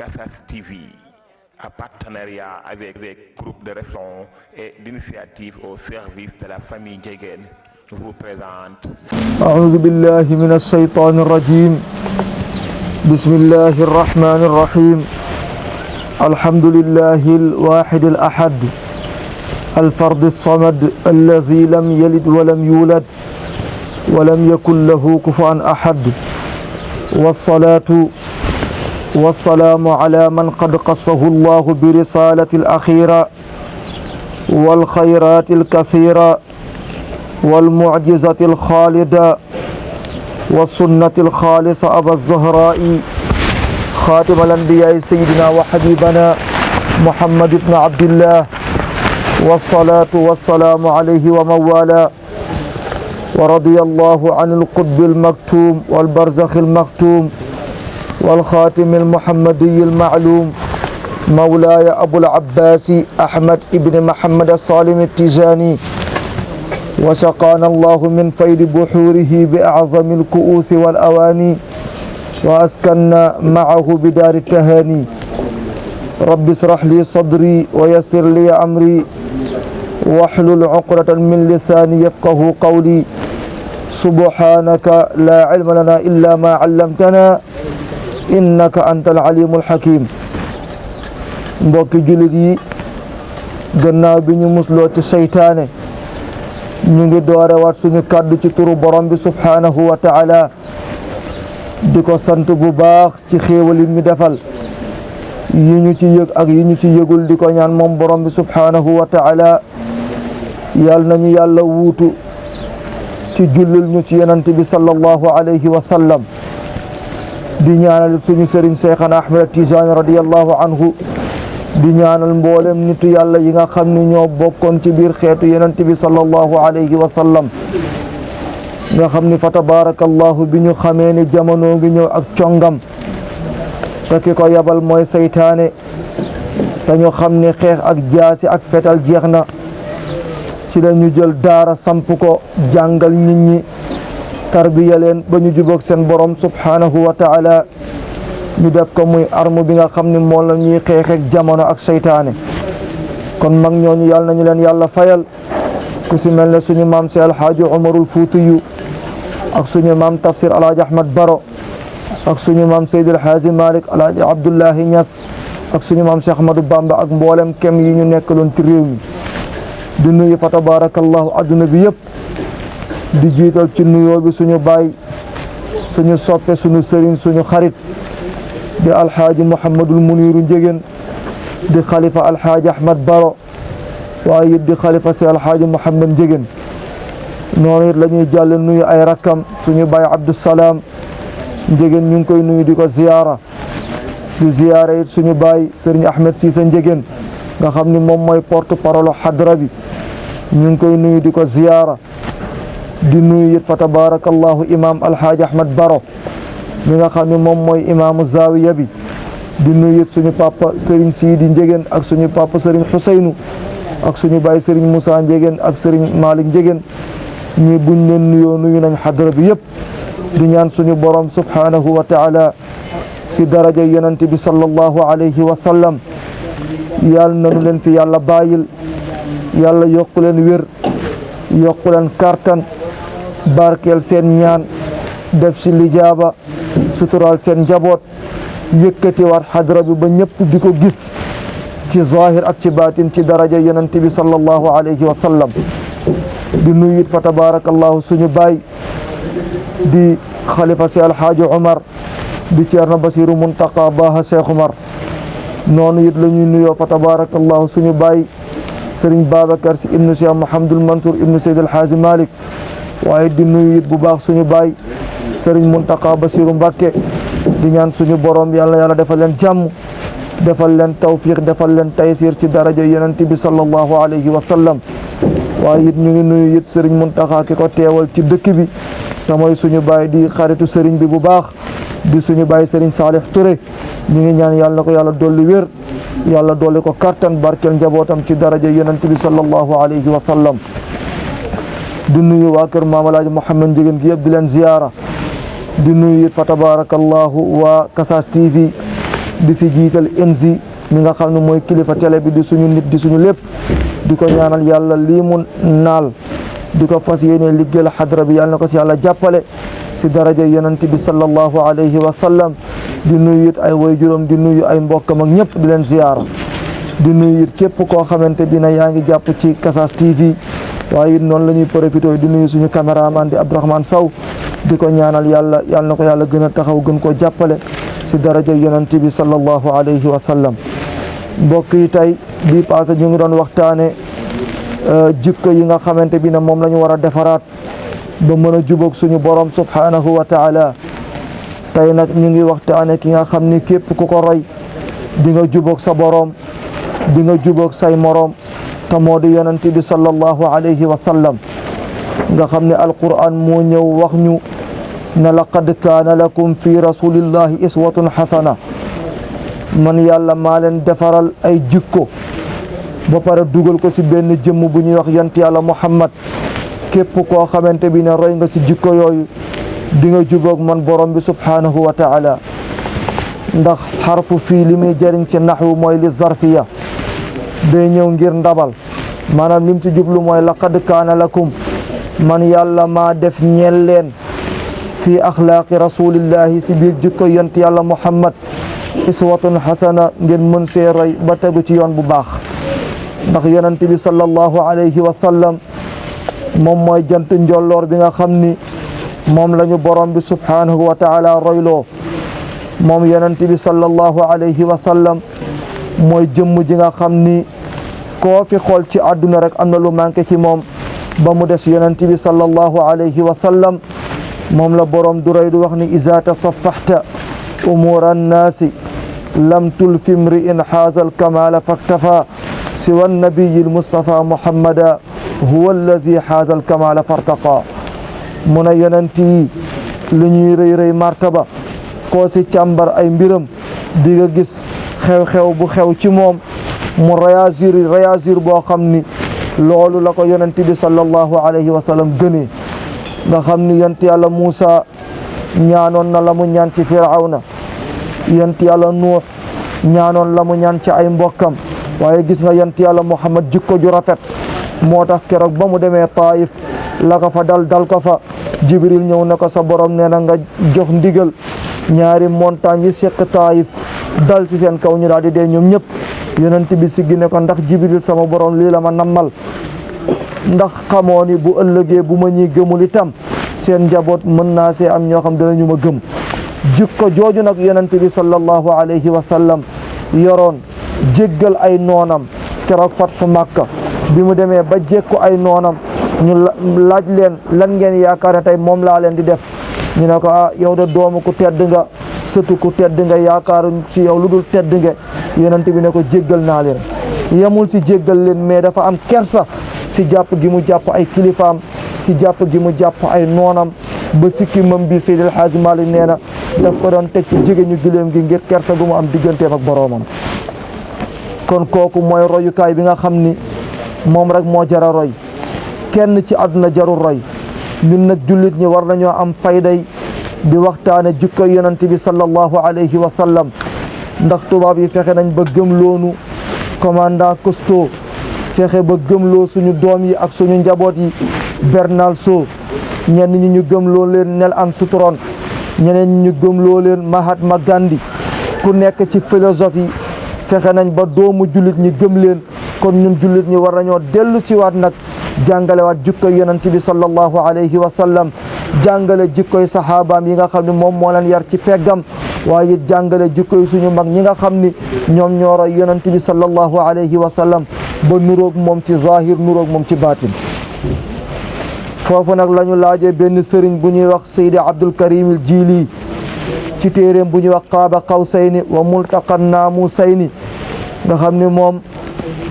Casas TV, en partenariat avec Groupe de réflexion et d'initiative au service de la famille Ndiéguène, vous présente. أعوذ بالله من الشيطان الرجيم. بسم الله الرحمن الرحيم. الحمد لله الواحد الأحد الفرد الصمد الذي لم يلد ولم يولد ولم يكن له كفوا أحد، والصلاة والسلام على من قد قصه الله برسالة الأخيرة والخيرات الكثيرة والمعجزة الخالدة والسنة الخالصة أبا الزهراء خاتم الأنبياء سيدنا وحبيبنا محمد بن عبد الله، والصلاة والسلام عليه ومن والاه. ورضي الله عن القطب المكتوم والبرزخ المختوم والخاتم المحمدي المعلوم مولاي أبو العباس أحمد ابن محمد الصالم التجاني، وسقانا الله من فيض بحوره بأعظم الكؤوس والأواني، وأسكننا معه بدار التهاني. رب اشرح لي صدري ويسر لي أمري واحلل عقدة من لساني يفقه قولي. سبحانك لا علم لنا إلا ما علمتنا innaka antal alimul hakim. Mbokki jullit yi, gannaaw bi ñu musloo ci seytaane, ñu ngi doorewaat suñu kàddu ci turu borom bi subhanahu wa ta'ala, di ko sant bu baax ci xéewal yi ñu defal, yi ñu ci yëg ak yi ñu ci yëgul, di ko ñaan moom borom bi subhanahu wa ta'ala yal nañu yàlla wuutu ci jullul ñu ci yonent bi sallallahu alayhi wa sallam. di ñaanal suñu sëriñ Seexana Ahmed Tijaani radiyallahu anhu, di ñaanal mboolem nitu yàlla yi nga xam ni ñoo bokkoon ci biir xeetu yonent bi sallallahu alayhi wa sallam, nga xam ni fa tabarakallahu bi ñu xamee ni jamono ngi ñëw ak congam te ki ko yabal mooy seytaane, te ñu xam ni xeex ak jaasi ak fetal jeex na, ci la ñu jël daara samp ko jàngal nit ñi, tarbiya leen ba ñu jubóog seen borom subhanahu wa ta'ala. ñu def ko muy arme bi nga xam ni moom la ñuy xeexeek jamono ak seytaane. kon mag ñooñu yàlla nañu leen yàlla fayal, ku si mel ne suñu maam si alxaaji Umarul Fuutiyu ak suñu maam tafsir alaaji Ahmad Baro ak suñu maam Seydil Haaji Malik alaaji Abdullahi Ñas ak suñu maam Cheikh Ahmadou Bamba ak mboolem kem yi ñu nekkaloon ci réew mi. di nuyu fa tabarakallahu adduna bi yëpp, di jiital ci nuyoo bi suñu baay, suñu soppe, suñu sëriñ, suñu xarit di alxaaji Mouhamadul Muniru Ndiéguène, di xalifa alxaaji Ahmad Baro, waaye it di xalifa si alxaaji Mouhamad Ndiéguène. noonu it la ñuy jàll nuyu ay rakkam, suñu baay Abdusalaam Ndiéguène ñu ngi koy nuyu di ko ziyaara, di ziyaara it suñu baay sëriñ Ahmed Cissé Ndiéguène nga xam ni moom mooy porte parole xadra bi, ñu ngi koy nuyu di ko ziyaara. di nuyu it fa tabarakallahu imam alhaaji Ahmad Baro mi nga xam ne moom mooy imaamu zawiya bi. di nuyu it suñu papa Serigne Sidi Ndiéguène ak suñu papa Serigne Xuseynu ak suñu baay Serigne Moussa Ndiéguène ak Serigne Malick Ndiéguène. ñi buñ leen nuyoo nuyu nañ xadra bi yëpp, di ñaan suñu borom subhanahu wa ta'ala si daraja yonent bi sallallahu alayhi wa sallam yàlla nanu leen fi yàlla bàyyil, yàlla yokku leen wér, yokku leen kartan, barkeel seen ñaan, def ci lijaaba, sutural seen njaboot, yëkkati waat xadra bi ba ñëpp di ko gis ci zahir ak ci baatin ci daraja yonent bi sallallahu alayhi wa sallam. di nuyu it fa tabarakallahu suñu baay di xalifa si alxaaji Umar di Ceerno Basiru Muntaqa Baaha Cheikh Umar. noonu it la ñuy nuyoo fa tabarakallahu suñu baay Sëriñ Babacar si ibnu Cheikh Mouhamadul Mansour ibnu Seyd alxaaji Malik, waaye di nuyu it bu baax suñu baay Sëriñ Muntaqa Basiru Mbàkke, di ñaan suñu borom yàlla defal leen jàmm, defal leen tawfiq, defal leen taysir ci daraja yonent bi sallallahu alayhi wa sallam. waaye it ñu ngi nuyu it Sëriñ Muntaqa ki ko teewal ci dëkk bi te mooy suñu baay di xaritu sëriñ bi bu baax, di suñu baay Sëriñ Saalix Touré. ñu ngi ñaan yàlla na ko yàlla dolli wér, yàlla dolli ko kattan, barkeel njabootam ci daraja yonent bi sallallahu alayhi wa sallam. di nuyu waa kër Maam Alaaji Mouhamed Ndiéguène gi yëpp di leen ziyaara. di nuyu it fa tabarakallahu waa Casas TV, di si jiital Enzi mi nga xam ne mooy kilifa télé bi di suñu nit di suñu lépp di ko ñaanal yàlla lii mu naal di ko fas yéene liggéeyal xadra bi yàlla na ko si yàlla jàppale si daraja yonent bi sallallahu alayhi wa sallam di nuyu it ay waajuram di nuyu ay mbokkam ak ñëpp di leen ziyaara di nuyu it képp koo xamante bi na yaa ngi jàpp ci Kassas TV waaye it noonu la ñuy profité di nuyu suñu caméraman di Abdourahmane Sow di ko ñaanal yàlla na ko yàlla gën a taxaw gën koo jàppale si daraja yonent bi sallallahu alayhi wa sallam mbokk yi tey bii passé ñu ngi doon waxtaane jikko yi nga xamante bi ne moom la ñu war a defaraat ba mën a jubóog suñu borom subhanahu wa taala tey nag ñu ngi waxtaane ki nga xam ni képp ku ko roy di nga jubóog sa borom di nga jubóog say morom te moo di yonent bi sallallahu alayhi wa sallam nga xam ne alquran moo ñëw wax ñu ne laqad kaana lakum fi rasulillahi iswatun hasana man yàlla maa leen defaral ay jikko ba pare dugal ko si benn jëmm bu ñuy wax yonent yàlla Muhammad képp koo xamante bi ne roy nga si jikko yooyu di nga jubóog man borom bi subhanahu wa taala ndax xarfu fii li muy jëriñ ci naxwu mooy li zarfiya day ñëw ngir ndabal maanaam lim ci jublu mooy laqad kaana lakum man yàlla maa def ñeel leen fii axlaaqi rasulillahi si biir jikko yonent yàlla Muhammad iswatun hasana ngeen mën see roy ba tegu ci yoon bu baax ndax yonent bi sallallahu alayhi wa sallam moom mooy jant njolloor bi nga xam ni moom la ñu borom bi subhanahu wa taala royloo moom yonent bi sallallahu alayhi wa sallam mooy jëmm ji nga xam ni koo fi xool ci àdduna rek am na lu manqué ci moom ba mu des yonent bi sallallahu alayhi wa sallam moom la borom du rey du wax ni iza tasaffaxta umura annaasi lam tulfi mri'in xaaza alkamala faktafa siwa nabiyi almustafa muhammada huwa allazi xaaza alkamala fartaqa mu ne yonent yi lu ñuy rëy rëy martaba koo si càmbar ay mbiram di nga gis xew-xew bu xew ci moom mu réagir boo xam ni loolu la ko yonent bi sallallahu alayhi wa sallam gënee nga xam ni yonent yàlla Muusa ñaanoon na la mu ñaan ci Firawna yonent yàlla Nuux ñaanoon la mu ñaan ci ay mbokkam waaye gis nga yonent yàlla Muhammad jikko ju rafet moo tax keroog ba mu demee Taif la ko fa dal ko fa Jibril ñëw na ko sa borom nee na nga jox ndigal ñaari montagne yi seq Taif dal ci seen kaw ñu daal di dee ñoom ñëpp yonent bi si gi ne ko ndax Jibril sama borom lii la ma nammal ndax xamoo ni bu ëllëgee bu ma ñuy gëmul itam seen njaboot mën naa see am ñoo xam dinañu ma gëm jikko jooju nag yonent bi sallallahu alayhi wa sallam yoroon jéggal ay noonam keroog fatxu Makka bi mu demee ba jékku ay noonam ñu laaj leen lan ngeen yaakaar ne tey moom laa leen di def ñu ne ko yow de doomu ku tedd nga sëtu ku tedd nga yaakaaruñ ci yow lu dul tedd nga yonent bi ne ko jéggal naa leen yemul ci jéggal leen mais dafa am kersa si jàpp gi mu jàpp ay kilifaam ci jàpp gi mu jàpp ay noonam ba sikkimam bi Seydi El Hadji Malick nee na daf ko doon teg ci jigéen ñu gileem gi ngir kersa gu mu am digganteem ak boroomam kon kooku mooy royukaay bi nga xam ni moom rek moo jara roy kenn ci àdduna jarul roy ñun nag jullit ñi war nañoo am fayday di waxtaane jikko yonent bi sallallahu alayhi wa sallam ndax tubaab yi fexe nañ ba gëmloonu commandant Cousteau fexe ba gëmloo suñu doom yi ak suñu njaboot yi Bernard Shaw ñenn ñi ñu gëmloo leen Neil Armstrong ñeneen ñi ñu gëmloo leen Mahatma Gandhi ku nekk ci philosophie fexe nañ ba doomu jullit ñi gëm leen kon ñun jullit ñi war nañoo dellu ci waat nag jàngalewaat jikkoy yonent bi sallallahu alayhi wa sallam jàngale jikkoy saxaabaam yi nga xam ne moom moo leen yar ci peggam waaye it jàngale jikkoy suñu mag ñi nga xam ni ñoom ñoo roy yonent bi sallallahu alayhi wa sallam ba nuroog moom ci zahir nuroog moom ci baatin foofu nag la ñu laajee benn sëriñ bu ñuy wax Seydi Abdul Karim al Jili ci téeréem bu ñuy wax Qaaba Qawsayni wa Multaqa Naamusayni nga xam ni moom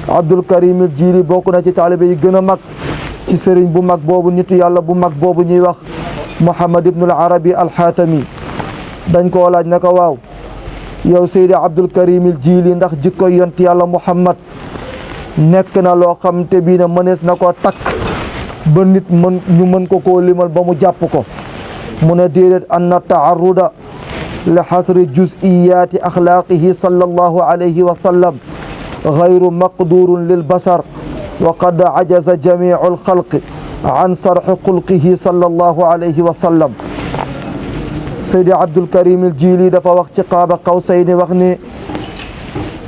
Abdul Karim al Jili bokk na ci taalibe yi gën a mag ci sëriñ bu mag boobu nitu yàlla bu mag boobu ñuy wax Muhammad ibn al Arabi al Xaatami dañ koo laaj ne ko waaw yow Seydi Abdul Karim al Jili ndax jikko yont yàlla Muhammad nekk na loo xam te bii ne mënees na koo takk ba nit ñu mën ko koo limal ba mu jàpp ko mu ne déedéet anna taarruda لحصر جزئيات أخلاقه صلى الله عليه وسلم غير مقدور للبصر وقد عجز جميع الخلق عن صرح خلقه صلى الله عليه وسلم سيدي عبد الكريم الجيلي dafa wax ci qaaba qawsayni wax ni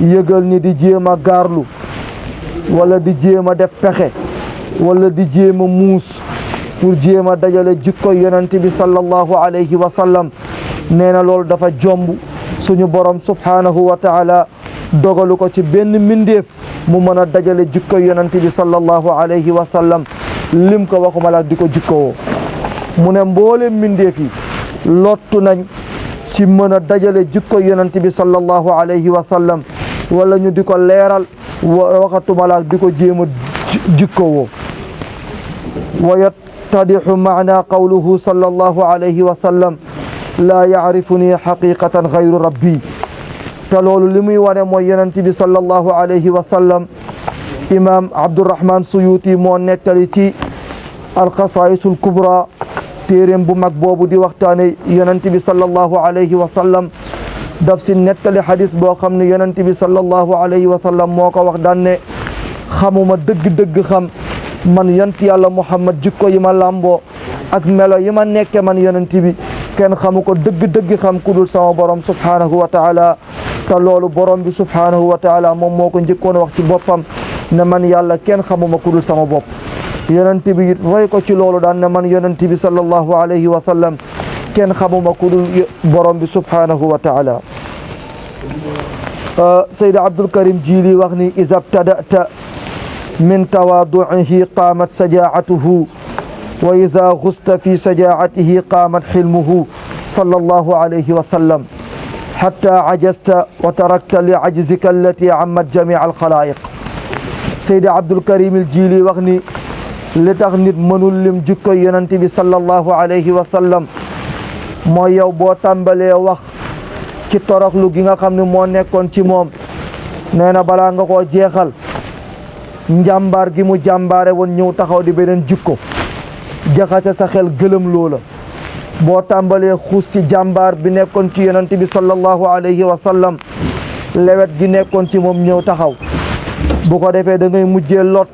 yëgal ni di jéem a gaarlu wala di jéem a def pexe wala di jéem a muus pour jéem a dajale jikko yonent bi sallallahu alayhi wa sallam nee na loolu dafa jomb suñu borom subhanahu wa taala dogalu ko ci benn mbindeef mu mën a dajale jikko yonent bi sallallahu alayhi wa sallam lim ko waxuma la di ko jikkowoo mu ne mboolem mbindeef yi lottu nañ ci mën a dajale jikko yonent bi sallallahu alayhi wa sallam wala ñu di ko leeral waxatuma la di ko jéem a jikkowoo wa yattadixu maana qawluhu sallallahu alayhi wa sallam laa yacrifuni xaqiqatan gayru rabbi te loolu li muy wane mooy yonent bi sallallahu alayhi wa sallam imam Abdurrahman Suyuti moo nettali ci alxasaayisul kubra téeréem bu mag boobu di waxtaane yonent bi sallallahu alayhi wa sallam daf si nettali xadis boo xam ne yonent bi sallallahu alayhi wa sallam moo ko wax daan ne xamuma dëgg-dëgg xam man yonent yàlla Muhammad jikko yi ma làmboo ak melo yi ma nekke man yonent bi kenn xamu ko dëgg-dëgg xam ku dul sama borom subhanahu wa taala te loolu borom bi subhanahu wa taala moom moo ko njëkkoon wax ci boppam ne man yàlla kenn xamuma ku dul sama bopp yonent bi it roy ko ci loolu daan ne man yonent bi sallallahu alayhi wa sallam kenn xamuma ku dul borom bi subhanahu wa taala Seydi Abdul Karim Jili wax ni iza btada'ta min tawaadu'ihi qaamat sajaa'atuhu wa iza xusta fi sajaa'atihi qaamat xilmuhu sallallahu alayhi wa sallam hatta ajasta wa tarakta li ajzika allati ammat jamii'a al-xalaa'iq Seydi Abdul Karim Jili wax ni li tax nit mënul lim jikko yonent bi sallallahu alayhi wa sallam mooy yow boo tàmbalee wax ci toroxlu gi nga xam ne moo nekkoon ci moom nee na balaa nga koo jeexal njàmbaar gi mu jàmbaare woon ñëw taxaw di beneen jikko jaxase sa xel gëlëm loola boo tàmbalee xuus ci jàmbaar bi nekkoon ci yonent bi sallallahu alayhi wa sallam lewet gi nekkoon ci moom ñëw taxaw bu ko defee da ngay mujjee lot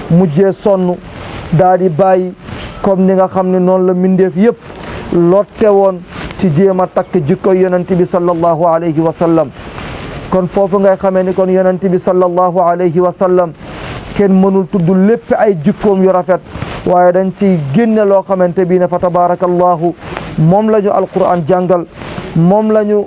mujjee sonn daa di bàyyi comme ni nga xam ne noonu la mindeef yëpp lotte woon ci jéem a takk jikko yonent bi sallallahu alayhi wa sallam kon foofu ngay xamee ni kon yonent bi sallallahu alayhi wa sallam kenn mënul tudd lépp ay jikkoom yu rafet waaye dañ ci génne loo xamante bi ne fa tabarakallahu moom la ñu alquran jàngal moom la ñu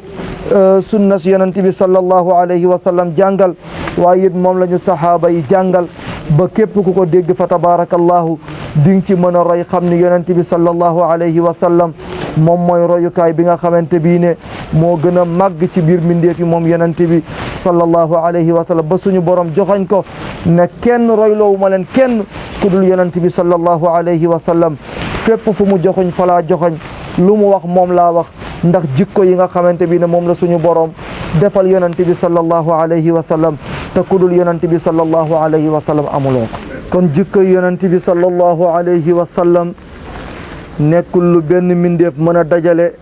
sunna si yonent bi sallallahu alayhi wa sallam jàngal waaye it moom la ñu sahaaba yi jàngal ba képp ku ko dégg fa tabarakallahu di nga ci mën a roy xam ni yonent bi sallallahu alayhi wa sallam moom mooy royukaay bi nga xamante bii ne moo gën a màgg ci biir mbindeef yi moom yonent bi sallallahu alayhi wa sallam ba suñu borom joxañ ko ne kenn royloowu ma leen kenn ku dul yonent bi sallallahu alayhi wa sallam fépp fu mu joxoñ falaa joxoñ lu mu wax moom laa wax ndax jikko yi nga xamante bi ne moom la suñu borom defal yonent bi sallallahu alayhi wa sallam te ku dul yonent bi sallallahu alayhi wa sallam amuloo ko kon jikko yonent bi sallallahu alayhi wa sallam nekkul lu benn mbindeef mën a dajale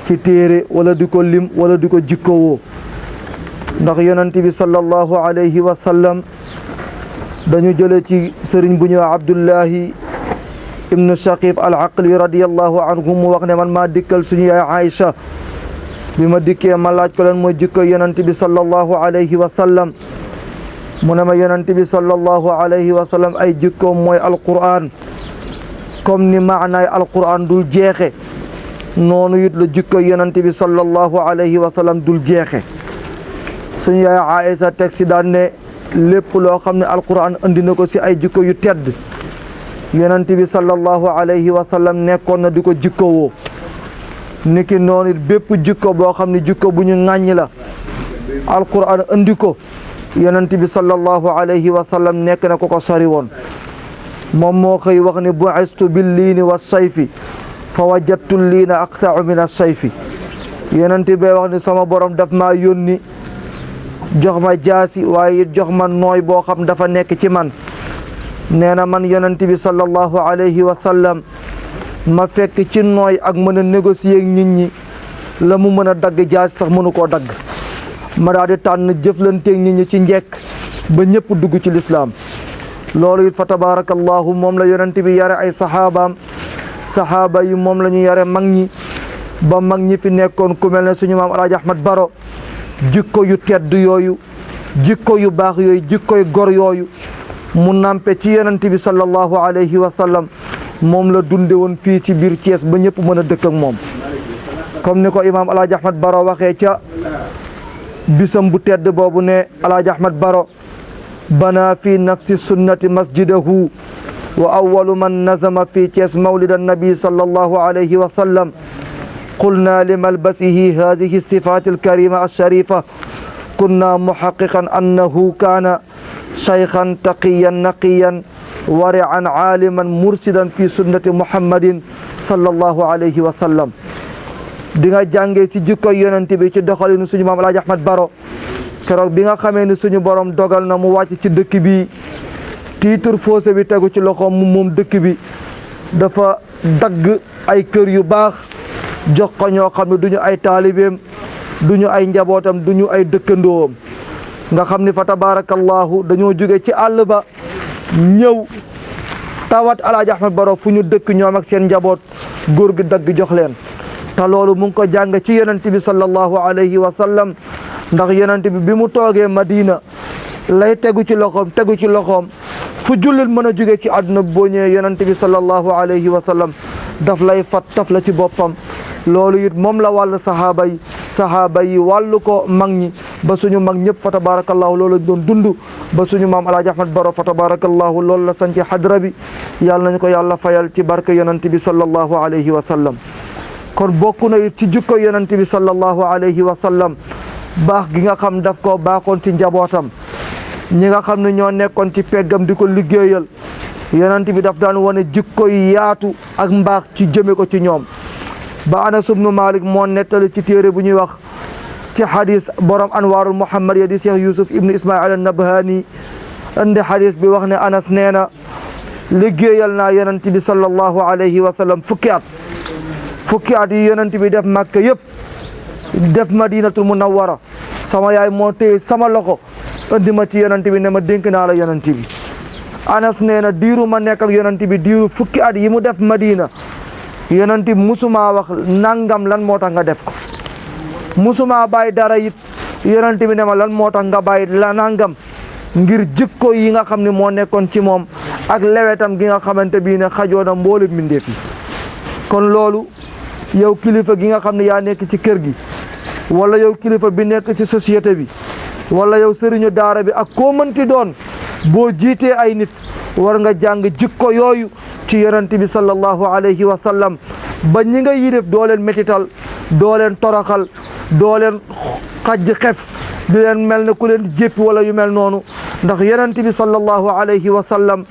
ci téere wala di ko lim wala di ko jikkowoo ndax yonent bi sallallahu alayhi wa sallam dañu jële ci sëriñ bu ñuy wax Abdullahi ibnu Shaqib al Aqli radiyallahu anhu mu wax ne man maa dikkal suñu yaay Aïcha bi ma dikkee ma laaj ko leen mooy jikko yonent bi sallallahu alayhi wa sallam mu ne ma yonent bi sallallahu alayhi wa sallam ay jikkoom mooy alquran comme ni maanaay alquran dul jeexe noonu it la jikko yonent bi sallallahu alayhi wa sallam dul jeexe suñu yaay Aïcha teg si daan ne lépp loo xam ne alquran andi na ko si ay jikko yu tedd yonent bi sallallahu alayhi wa sallam nekkoon na di ko jikkowoo niki noonu it bépp jikko boo xam ne jikko bu ñu ŋàññi la alquran andi ko yonent bi sallallahu alayhi wa sallam nekk na ko sori woon moom moo xëy wax ne bu'istu bil liini wa sayfi fa wajadtu liina aqta'u min as-sayfi yonent bi wax ne sama borom daf maa yónni jox ma jaasi waaye it jox ma nooy boo xam dafa nekk ci man nee na man yonent bi sallallahu alayhi wa sallam ma fekk ci nooy ak mën a négocier ak nit ñi la mu mën a dagg jaas sax mënu koo dagg ma daal di tànn jëflanteeg nit ñi ci njekk ba ñëpp dugg ci lislaam loolu it fa tabarakallahu moom la yonent bi yare ay sahaaba yi moom la ñu yare mag ñi ba mag ñi fi nekkoon ku mel ne suñu maam Alaaji Ahmad Baro jikko yu tedd yooyu jikko yu baax yooyu jikkoy gor yooyu mu nampe ci yonent bi sallallahu alayhi wa sallam moom la dunde woon fii ci biir Thiès ba ñëpp mën a dëkk ak moom comme ni ko imaam Alaaji Ahmad Baro waxee ca bisam bu tedd boobu ne Alaaji Ahmad Baro bana fi nafsi sunnati masjidahu wa awwalu man nazama fi Thiès mawlida nabi sallallahu alayhi wa sallam qulna li malbasihi hadihi sifat alkarima alsharifa kunna muhaqiqan annahu kana shaykhan taqiyan naqiyan wari'an aliman mursidan fi sunnati muhammadin sallallahu alayhi wa sallam di nga jàngee ci jikkoy yonent bi ci doxalinu suñu maam Alaaji Ahmad Baro keroog bi nga xamee ni suñu borom dogal na mu wàcc ci dëkk bi titre fossé bi tegu ci loxoom moom dëkk bi dafa dagg ay kër yu baax jox ko ñoo xam ne duñu ay taalibeem duñu ay njabootam duñu ay dëkkandoom nga xam ni fa tabarakallahu dañoo jóge ci àll ba ñëw tawat Alaaji Ahmad Baro fu ñu dëkk ñoom ak seen njaboot góor gi dagg jox leen te loolu mu ngi ko jàng ci yonent bi sallallahu alayhi wa sallam ndax yonent bi mu toogee Madina lay tegu ci loxoom fu jullit mën a jóge ci àdduna bi boo ñëwee yonent bi sallallahu alayhi wa sallam daf lay fat taf la ci boppam loolu it moom la wàll sahaaba yi wàllu ko mag ñi ba suñu mag ñëpp fa tabarakallahu loolu doon dund ba suñu maam Alaaji Ahmad Baro fa tabarakallahu loolu la sanci xadra bi yàlla nañu ko yàlla fayal ci barke yonent bi sallallahu alayhi wa sallam kon bokk na it ci jikko yonent bi sallallahu alayhi wa sallam baax gi nga xam daf ko baaxoon ci njabootam ñi nga xam ne ñoo nekkoon ci peggam di ko liggéeyal yonent bi daf daan wane jikko yi yaatu ak mbaax ci jëme ko ci ñoom ba Anas ibnu Malik moo nettali ci téere bu ñuy wax ci xadis borom anwaarul muhammad ya di Cheikh Yusuf ibnu Ismail an-Nabhani indi xadis bi wax ne Anas nee na liggéeyal naa yonent bi sallallahu alayhi wa sallam fukki at yi yonent bi def Makka yëpp def Madinatul Munawwara sama yaay moo téye sama loxo indi ma ci yonent bi ne ma dénk naa la yonent bi Anas nee na diiru ma nekk ak yonent bi diiru fukki at yi mu def Madina yonent bi musuma wax nangam lan moo tax nga def ko musuma bàyyi dara it yonent bi ne ma lan moo tax nga bàyyi la nangam ngir jikko yi nga xam ne moo nekkoon ci moom ak lewetam gi nga xamante bii ne xajoona mboolem mbindeef yi kon loolu yow kilifa gi nga xam ne yaa nekk ci kër gi wala yow kilifa bi nekk ci société bi wala yow sëriñu daara bi ak koo mënti doon boo jiitee ay nit war nga jàng jikko yooyu ci yonent bi sallallahu alayhi wa sallam ba ñi nga yilif doo leen métital doo leen toroxal doo leen xajj xef di leen mel ne ku leen jéppi wala yu mel noonu ndax yonent bi sallallahu alayhi wa sallam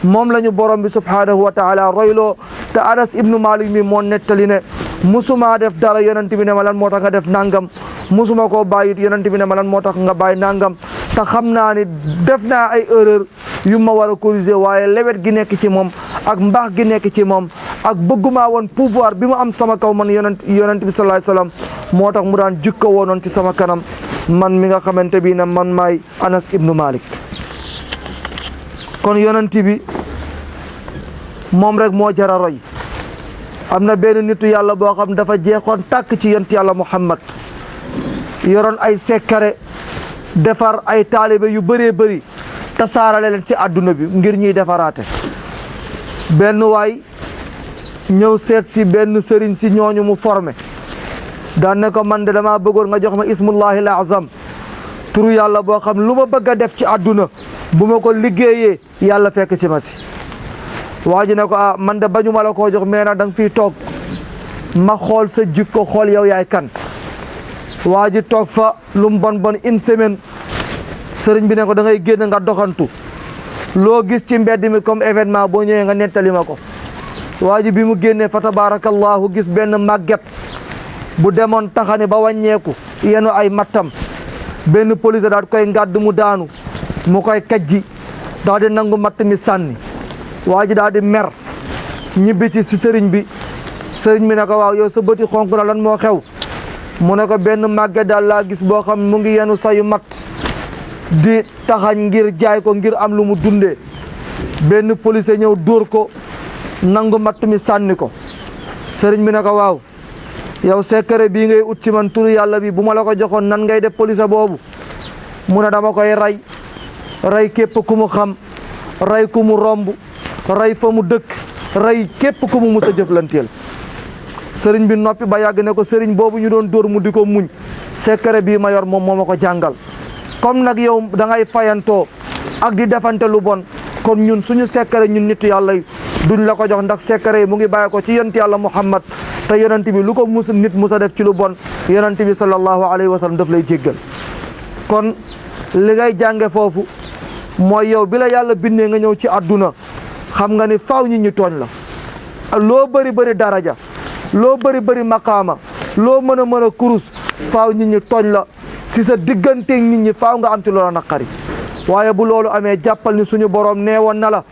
moom la ñu borom bi subhanahu wa taala royloo te Anas ibnu Malik mi moo nettali ne musuma def dara yonent bi ne ma lan moo tax nga def nangam musuma koo bàyyit yonent bi ne ma lan moo tax nga bàyyi nangam te xam naa ni def naa ay erreur yu ma war a corriger waaye lewet gi nekk ci moom ak mbaax gi nekk ci moom ak bëgguma woon pouvoir bi mu am sama kaw man yonent bi sallallahu alayhi wasallam moo tax mu daan jikko woonoon ci sama kanam man mi nga xamante bi ne man maay Anas ibnu Malik kon yonent bi moom rek moo jara roy am na benn nitu yàlla boo xam dafa jeexoon tàkk ci yonent yàlla Muhammad yoroon ay sekkare defar ay taalibe yu bëree bëri tasaarale leen ci àdduna bi ngir ñuy defaraate benn waay ñëw seet si benn sëriñ si ñooñu mu formé daan ne ko man de dama bëggoon nga jox ma ismullahi al azam turu yàlla boo xam lu ma bëgg a def ci àdduna bu ma ko liggéeyee yàlla fekk ci ma si waa ji ne ko ah man de bañu ma la koo jox mais nag da nga fiy toog ma xool sa jikko xool yow yaay kan waa ji toog fa lu mu bon bon une semaine sëriñ bi ne ko da ngay génn nga doxantu loo gis ci mbedd mi comme événement boo ñëwee nga nettali ma ko waa ji bi mu génnee fa tabarakallahu gis benn màgget bu demoon taxani ba wàññeeku yenu ay mattam benn police daal koy ngàdd mu daanu mu koy kajji daal di nangu matt mi sànni waa ji daal di mer ñibbi ci si sëriñ bi ne ko waaw yow sa bëti xonk na lan moo xew mu ne ko benn màgge daal laa gis boo xam mu ngi yenu sayu mat di taxañ ngir jaay ko ngir am lu mu dundee benn police ñëw dóor ko nangu matt mi sànni ko sëriñ bi ne ko waaw yow secret bii ngay ut ci man turu yàlla bi bu ma la ko joxoon nan ngay def police boobu mu ne dama koy rey képp ku mu xam rey ku mu romb rey fa mu dëkk rey képp ku mu mus a jëflanteel sëriñ bi noppi ba yàgg ne ko sëriñ boobu ñu doon dóor mu di ko muñ secret bii ma yor moom moo ma ko jàngal comme nag yow da ngay fayantoo ak di defante lu bon kon ñun suñu secret ñun nit yàlla duñ la ko jox ndax secret yi mu ngi bàyyi ko ci yonent yàlla Muhammad te yonent bi lu ko nit musa def ci lu bon yonent bi sallallahu alayhi wa sallam daf lay jéggal kon li ngay jànge foofu mooy yow bi la yàlla bindee nga ñëw ci àdduna xam nga ni faaw nit ñi tooñ la loo bëri daraja loo bëri maqaama loo mën a kurus faaw nit ñi tooñ la ci sa digganteeg nit ñi faaw nga am ci loola naqari waaye bu loolu amee jàppal ni suñu borom neewoon na la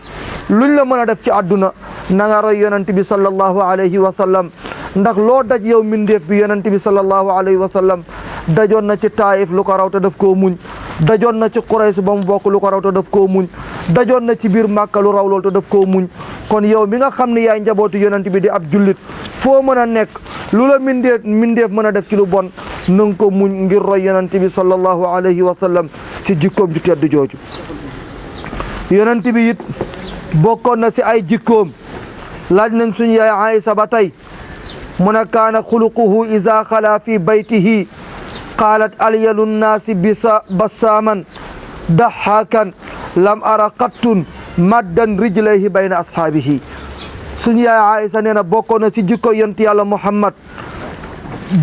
luñ la mën a def ci àdduna na nga roy yonent bi sallallahu alayhi wa sallam ndax loo daj yow mindeef bi yonent bi sallallahu alayhi wa sallam dajoon na ci taayif lu ko raw te daf koo muñ dajoon na ci Quraysh ba mu bokk lu ko raw te daf koo muñ dajoon na ci biir Màkka lu raw loolu te daf koo muñ kon yow mi nga xam ne yaay njabootu yonent bi di ab jullit foo mën a nekk lu la mindeef mën a def ci lu bon na nga ko muñ ngir roy yonent bi sallallahu alayhi wa sallam ci jikkoom ju tedd jooju yonent bi it bokkoon na si ay jikkoom laaj nañ suñu yaay Aysa ba tey mu ne kaana xuluquhu iza xala fi baytihi qaalat alyalu nnaasi bassaaman daxaakan lam ara qattun maddan rijlayhi bayna ashaabihi suñu yaay Aysa nee na bokkoon na si jikko yonent yàlla Muhammad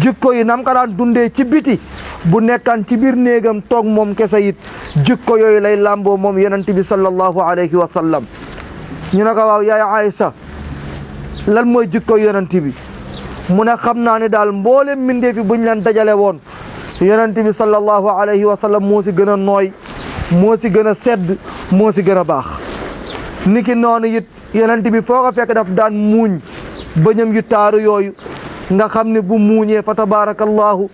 jikko yi nam ka daan dundee ci biti bu nekkaan ci biir néegam toog moom kese it jikko yooyu lay làmboo moom yonent bi sallallahu alayhi wa sallam ñu ne ko waaw yaay Aysa lan mooy jikko yonent bi mu ne xam naa ne daal mboolem mbindeef fi buñ leen dajale woon yonent bi sallallahu alayhi wa sallam moo si gën a nooy moo si gën a sedd moo si gën a baax niki noonu it yonent bi foo ko fekk daf daan muuñ bëñam yu taaru yooyu nga xam ne bu muuñee fa tabarakallahu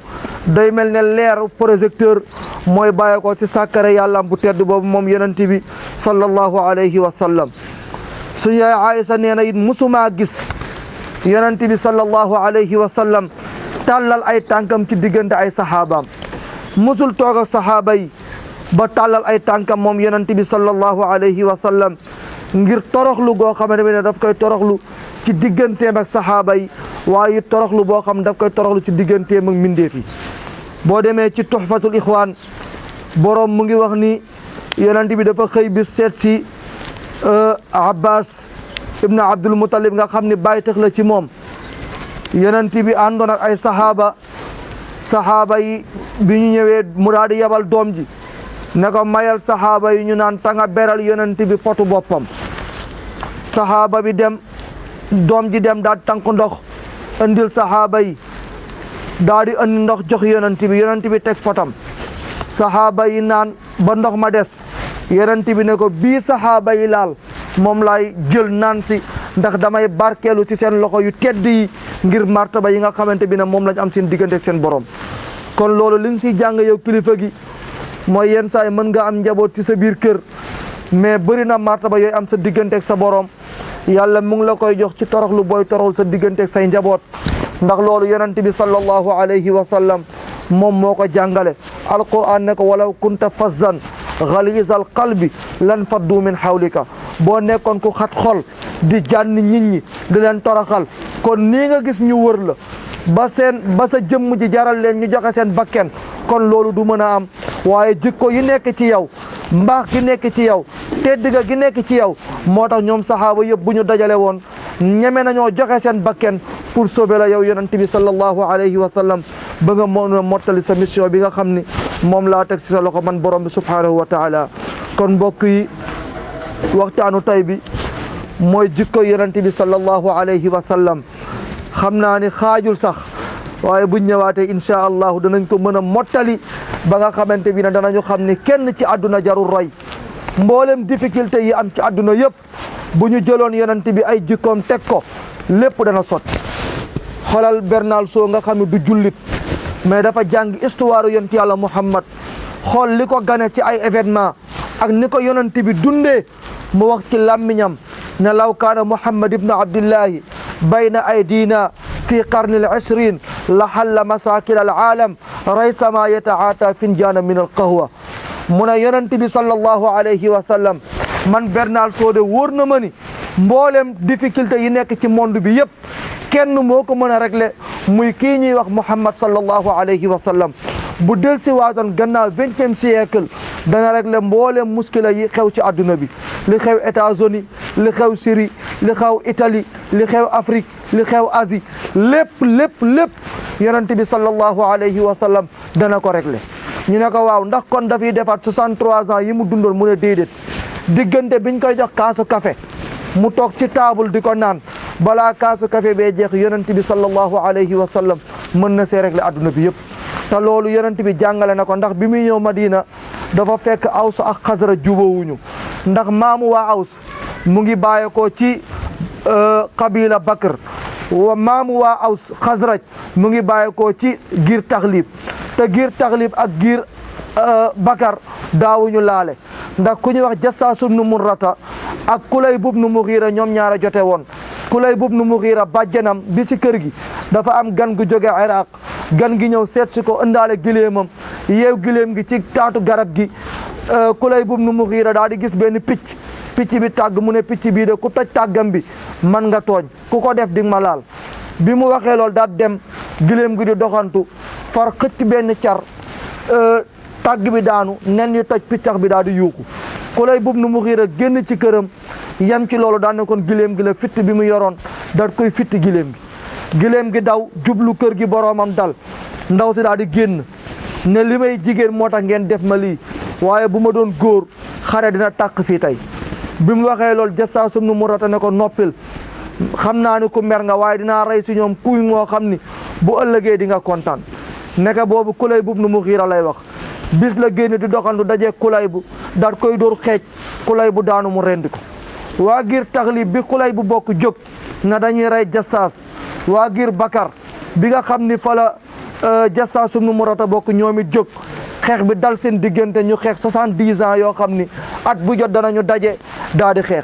day mel ne leer projecteur mooy bàyyi ko ci sàkkare yàllaam bu tedd boobu moom yonent bi sallallahu alayhi wa sallam suñu yaay Aysa nee na it musumaa gis yonent bi sallallahu alayhi wa sallam tàllal ay tànkam ci diggante ay saxaabaam musul toog ak saxaaba yi ba tàllal ay tànkam moom yonent bi sallallahu alayhi wa sallam ngir toroxlu goo xamante ne daf koy toroxlu ci digganteem ak saxaaba yi waaye toroxlu boo xam daf koy toroxlu ci digganteem ak mbindeef yi boo demee ci tuxfatul ixwaan borom mu ngi wax ni yonent bi dafa xëy bis seet si Abbas ibn Abdul Muttalib nga xam ni bàyyi tax la ci moom yonent bi àndoon ak ay saxaaba yi bi ñu ñëwee mu daal di yabal doom ji ne ko mayal saxaaba yi ñu naan tanga beral yonent bi potu boppam saxaaba bi dem doom ji dem daal tànk ndox andil saxaaba yi daal di andi ndox jox yonent bi teg potam saxaaba yi naan ba ndox ma des yonent bi ne ko bii saxaaba yi laal moom laay jël naan si ndax damay barkeelu ci seen loxo yu tedd yi ngir martaba yi nga xamante bi ne moom lañ am seen diggante ak seen borom kon loolu li nga siy jàng yow kilifa gi mooy yenn saa yi mën nga am njaboot ci sa biir kër mais bëri na martaba yooyu am sa diggante ak sa borom yàlla mu ngi la koy jox ci toroxlu booy toroxlu sa diggante ak say njaboot ndax loolu yonent bi sallallahu alayhi wa sallam moom moo ko jàngale alquran ne ko walaw kunta fazzan ghalizal qalbi lan faddu min hawlika boo nekkoon ku xat xol di jànni nit ñi di leen toroxal kon nii nga gis ñu wër la ba sa jëmm ji jaral leen ñu joxe seen bakken kon loolu du mën a am waaye jikko yi nekk ci yow mbaax gi nekk ci yow tedd ga gi nekk ci yow moo tax ñoom saxaaba yëpp bu ñu dajale woon ñeme nañoo joxe seen bakken pour sauver la yow yonent bi sallallahu alayhi wa sallam ba nga mën a mottali sa mission bi nga xam ni moom laa teg ci sa loxo man borom bi subhanahu wa taala kon mbokk yi waxtaanu tay bi mooy jikko yonent bi sallallahu alayhi wa sallam xam naa ni xaajul sax waaye buñ ñëwaatee insha allahu danañ ko mën a mottali ba nga xamante bi ne danañu xam ni kenn ci àdduna jarul roy mboolem difficulté yi am ci àdduna yëpp bu ñu jëloon yonent bi ay jikkoom teg ko lépp dana sotti xoolal Bernard Shaw nga xam ne du jullit mais dafa jàng histoire yonent yàlla Muhammad xool li ko gane ci ay événement ak ni ko yonent bi dundee mu wax ci làmmiñam ne law kaana Muhammad ibn Abdillahi bayna aydina fi qarni al-ishrin la halla masakil al-aalam raysama yataata finjaana min al-qahwa mu ne yonent bi sallallahu alayhi wa sallam man Bernard Sodé wóor na ma ni mboolem difficulté yi nekk ci monde bi yëpp kenn moo ko mën a régler muy kii ñuy wax Muhammad sallallahu alayhi wa sallam bu del si waatoon gannaaw 20e siècle dana régler mboolem muskila yi xew ci àdduna bi li xew États-Unis li xew Syrie li xew Italie li xew Afrique li xew Asie lépp yonent bi sallallahu alayhi wa sallam dana ko régler ñu ne ko waaw ndax kon dafay defaat 63 ans yi mu dundoon mu ne déedéet diggante biñ koy jox kaasu café mu toog ci table di ko naan balaa kaasu café bee jeex yonent bi sallallahu alayhi wa sallam mën na see régler adduna bi yëpp te loolu yonent bi jàngale na ko ndax bi muy ñëw Madina dafa fekk Aws ak Xasraj jubóowuñu ndax maamu waa Aws mu ngi bàyyeekoo ci qabila Bakr maamu waa Aws Xasraj mu ngi bàyyeekoo ci giir Taxlib te giir Taxlib ak giir Bakar daawuñu laale ndax ku ñuy wax Jassaas ibnu Murrata ak Kulayb ibnu Mughira ñoom ñaara jote woon Kulayb ibnu Mughira bàjjanam bi ci kër gi dafa am gan gu jóge Iraq gan gi ñëw seet si ko ëndaale gileemam yeew gileem gi ci taatu garab gi Kulayb ibnu Mughira daal di gis benn picc bi tàgg mu ne picc bii de ku toj tàggam bi man nga tooñ ku ko def dig ma laal bi mu waxee loolu daal dem gileem gi di doxantu far xëcc benn car tàgg bi daanu nen yi toj piccax bi daal di yuuxu Kulayb ibnu Mughira génn ci këram yem ci loolu daan ne kon gileem gi la fitt bi mu yoroon daal koy fitt gileem gi daw jublu kër gi boroomam dal ndaw si daal di génn ne li may jigéen moo tax ngeen def ma lii waaye bu ma doon góor xare dina tàq fii tey bi mu waxee loolu Jassaas ibnu Murrata ne ko noppil xam naa ni ku mer nga waaye dinaa rey si ñoom kuy moo xam ni bu ëllëgee di nga kontaan nekk boobu Kulayb ibnu Mughira lay wax bis la génn di doxantu dajee Kulayb daal koy dóor xeej Kulayb daanu mu rendi ko waa giir Taxlib bi Kulayb bu bokk jóg na dañuy rey Jassaas waa giir Bakar bi nga xam ni fa la Jassaas ibnu Murrata bokk ñoom it jóg xeex bi dal seen diggante ñu xeex 70 ans yoo xam ni at bu jot danañu daje daal di xeex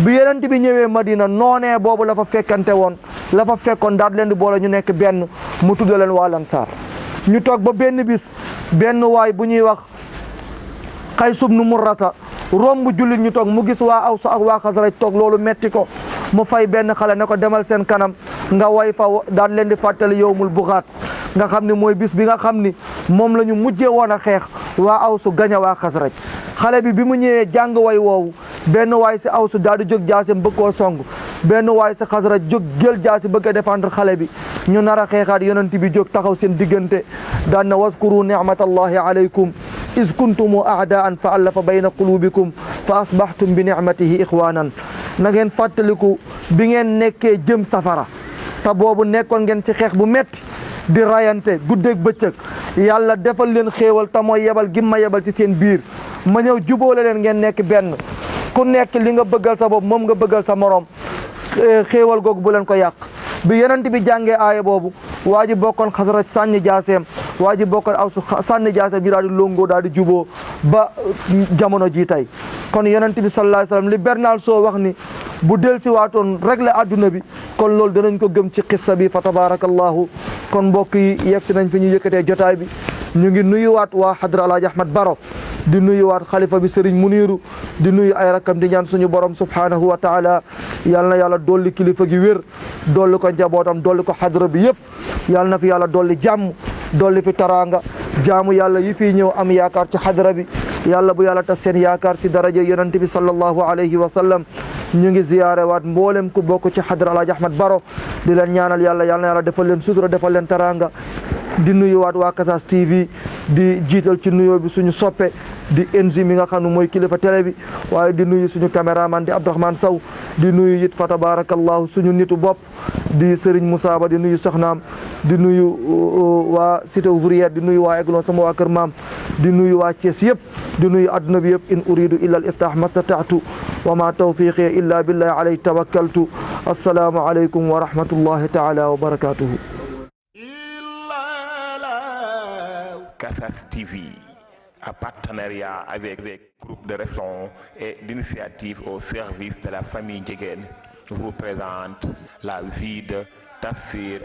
bi yonent bi ñëwee Madina noonee boobu la fa fekkante woon la fa fekkoon daal leen di boole ñu nekk benn mu tudde leen waa Ansaar ñu toog ba benn bis benn waay bu ñuy wax Qays ibnu Murrata romb jullit ñu toog mu gis waa Aws ak waa Xasraj toog loolu metti ko mu fay benn xale ne ko demal seen kanam nga way fa daal leen di fàttali yowmul buxaat nga xam ne mooy bis bi nga xam ni moom la ñu mujjee woon a xeex waa Awsu gaña waa Xasraj xale bi mu ñëwee jàng way woowu benn waay si Awsu daal di jóg jaasi bëgg koo song benn waay si Xasraj jóg jël jaasi bëgg a défendre xale bi ñu nar a xeexaat yonent bi jóg taxaw seen diggante daan na waskuru nicmatallahi alaykum is kuntum aadaan fa allafa bayna qulubikum fa asbahtum bi nicmatihi ixwanan na ngeen fàttaliku bi ngeen nekkee jëm safara te boobu nekkoon ngeen ci xeex bu metti di rayante guddeeg bëccëg yàlla defal leen xéewal te mooy yebal gi ma yebal ci seen biir ma ñëw jubóole leen ngeen nekk benn ku nekk li nga bëggal sa bopp moom nga bëggal sa morom xéewal googu bu leen ko yàq bi yonent bi jàngee aaya boobu waa ji bokkoon Xasraj sànni jaaseem waa ji bokkoon Aws sànni jaaseem ji daal di longoo daal di juboo ba jamono ji tey kon yonent bi sallallahu alayhi wa sallam li Bernard Shaw wax ni bu del si waatoon régler adduna bi kon loolu danañ ko gëm ci xissa bi fa tabarakallahu kon mbokk yi yegg si nañ fi ñu yëkkatee jotaay bi ñu ngi nuyuwaat waa Hadra Alaaji Ahmad Baro di nuyuwaat xalifa bi Serigne Muniru di nuyu ay rakkam di ñaan suñu borom subhanahu wa taala yal na yàlla dolli kilifa gi wér dolli ko njabootam dolli ko xadra bi yëpp yal na fi yàlla dolli jàmm dolli fi taraanga jaamu yàlla yi fii ñëw am yaakaar ci xadra bi yàlla bu yàlla tas seen yaakaar ci daraja yonent bi sallallahu alayhi wa sallam ñu ngi ziyaare waat mboolem ku bokk ci Hadra Alaaji Ahmad Baro di leen ñaanal yàlla yal na yàlla defal leen sutura defal leen taraanga di nuyuwaat waa Kasaas TV di jiital ci nuyoo bi suñu soppe di Enzi mi nga xam ne mooy kilifa télé bi waaye di nuyu suñu caméraman di Abdourahmane Sow di nuyu it fa tabarakallahu suñu nitu bopp di Serigne Moussa Ba di nuyu soxnaam di nuyu waa cité ouvrière di nuyu waa Aiglon sama waa kër maam di nuyu waa Thiès yëpp di nuyu adduna bi yëpp in uridu illa al islah mastata'tu wa ma tawfiqi illa billahi alayhi tawakkaltu assalaamu alaykum wa rahmatullahi taala wa barakatuhu Kassas TV, en partenariat avec groupe de réflexion et d'initiative au service de la famille Ndiéguène, vous présente la vie de Tafsir